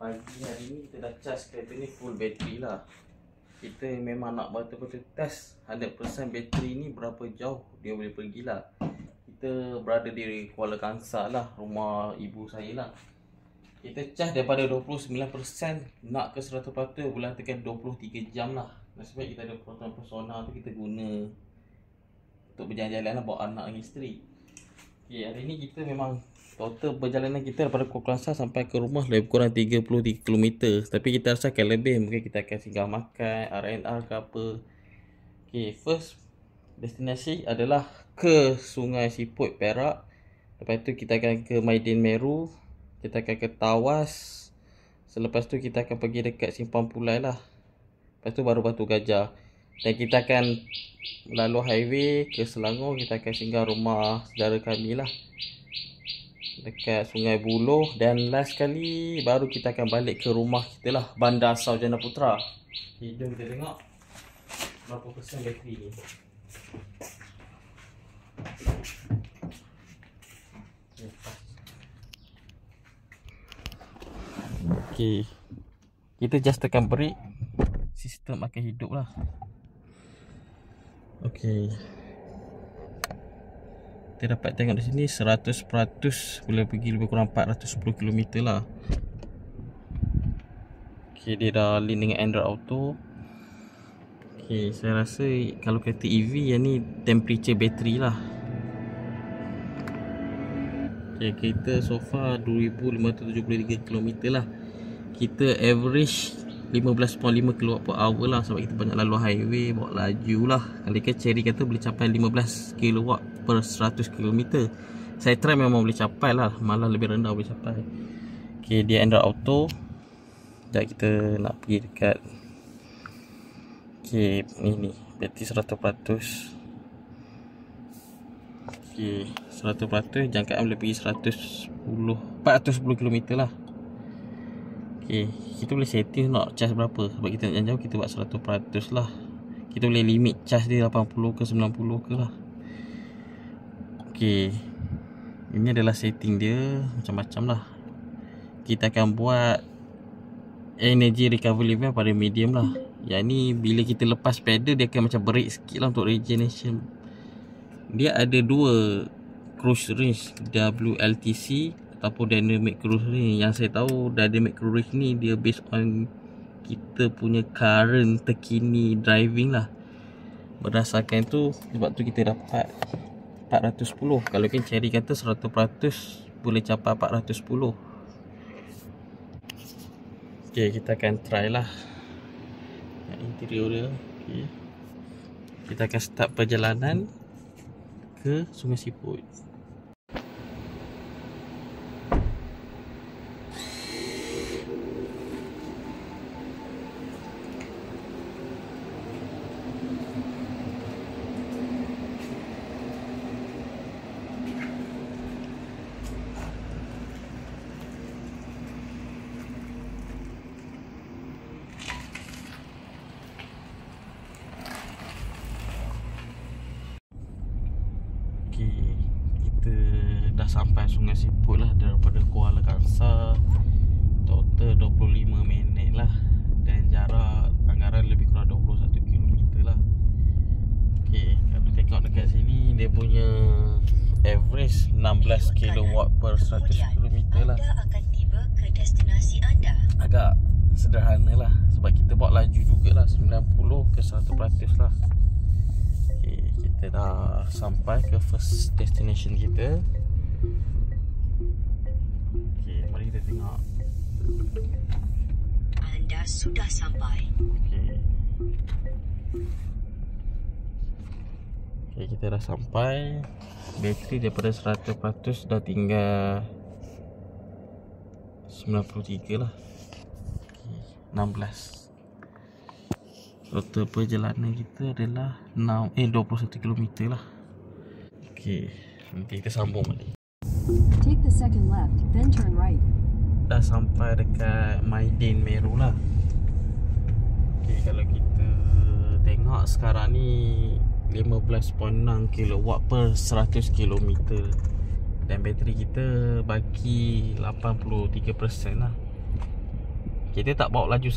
Pagi hari ni kita dah charge kereta ni full bateri lah. Kita memang nak betul-betul test 100% bateri ni berapa jauh dia boleh pergi lah. Kita berada di Kuala Kangsar lah, rumah ibu saya lah. Kita charge daripada 29% nak ke 100% boleh tekan 23 jam lah. Nasib baik kita ada proton persona tu, kita guna untuk berjalan-jalan lah, bawa anak dan isteri. Okay, hari ni kita memang total perjalanan kita daripada Kuala Kangsar sampai ke rumah lebih kurang 33 km. Tapi kita rasa akan lebih, mungkin kita akan singgah makan, R&R ke apa. Okay, first destinasi adalah ke Sungai Siput, Perak. Lepas tu kita akan ke Maidin Meru, kita akan ke Tawas. Selepas tu kita akan pergi dekat Simpang Pulai lah. Lepas tu baru Batu Gajah. Dan kita akan melalui highway ke Selangor. Kita akan singgah rumah saudara kami lah dekat Sungai Buloh. Dan last kali baru kita akan balik ke rumah kita lah, Bandar Sarjana Putra. Okay, jom kita tengok berapa persen bateri ni. Okay, kita just tekan brake, sistem akan hidup lah. Okay, kita dapat tengok di sini 100% boleh pergi lebih kurang 410 km lah. Okay, dia dah link dengan Android Auto. Okay, saya rasa kalau kereta EV yang ni temperature bateri lah. Okay, kita so far 2573 km lah. Kita average 15.5 kW/h lah, sebab kita banyak lalu highway, bawa laju lah. Kali ke Cherry kata boleh capai 15 kW per 100 km. Saya try memang boleh capai lah, malah lebih rendah boleh capai. Okay, dia Android Auto. Sekejap kita nak pergi dekat. Okay, ni bateri 100%. Okay, 100% jangkaan boleh pergi 410 km lah. Okay, kita boleh setting nak charge berapa. Sebab kita nak jauh, kita buat 100% lah. Kita boleh limit charge dia 80 ke 90 ke lah. Okay, ini adalah setting dia, macam-macam lah. Kita akan buat energy recovery level pada medium lah. Yang ni bila kita lepas pedal, dia akan macam break sikit lah untuk regeneration. Dia ada dua cruise range, WLTC ataupun dynamic cruise range. Yang saya tahu dynamic cruise range ni dia based on kita punya current terkini driving lah. Berdasarkan tu, sebab tu kita dapat 410. Kalau kan Cherry kata 100% boleh capai 410. Okay, kita akan try lah interior dia. Okay, kita akan start perjalanan ke Sungai Siput. Kita dah sampai Sungai Siput lah daripada Kuala Kangsar. Total 25 minit lah. Dan jarak anggaran lebih kurang 21 km lah. Okay, kalau tengok dekat sini, dia punya average 16 kW per 100 km lah. Anda akan tiba ke destinasi anda. Agak sederhana lah, sebab kita bawa laju jugalah 90 ke 100% lah. Okay, kita dah sampai ke first destination kita. Okay, mari kita tengok. Anda sudah sampai. Okay. Okay, kita dah sampai. Bateri daripada 100% dah tinggal 93 lah. Okay, 16. Total perjalanan kita adalah 21 km lah. Okay, nanti kita sambung balik. Take the second left, then turn right. Dah sampai dekat Maidin Meru lah. Okay, kalau kita tengok sekarang ni 15.6 kW per 100 km. Dan bateri kita bagi 83% lah. Kita tak bawa laju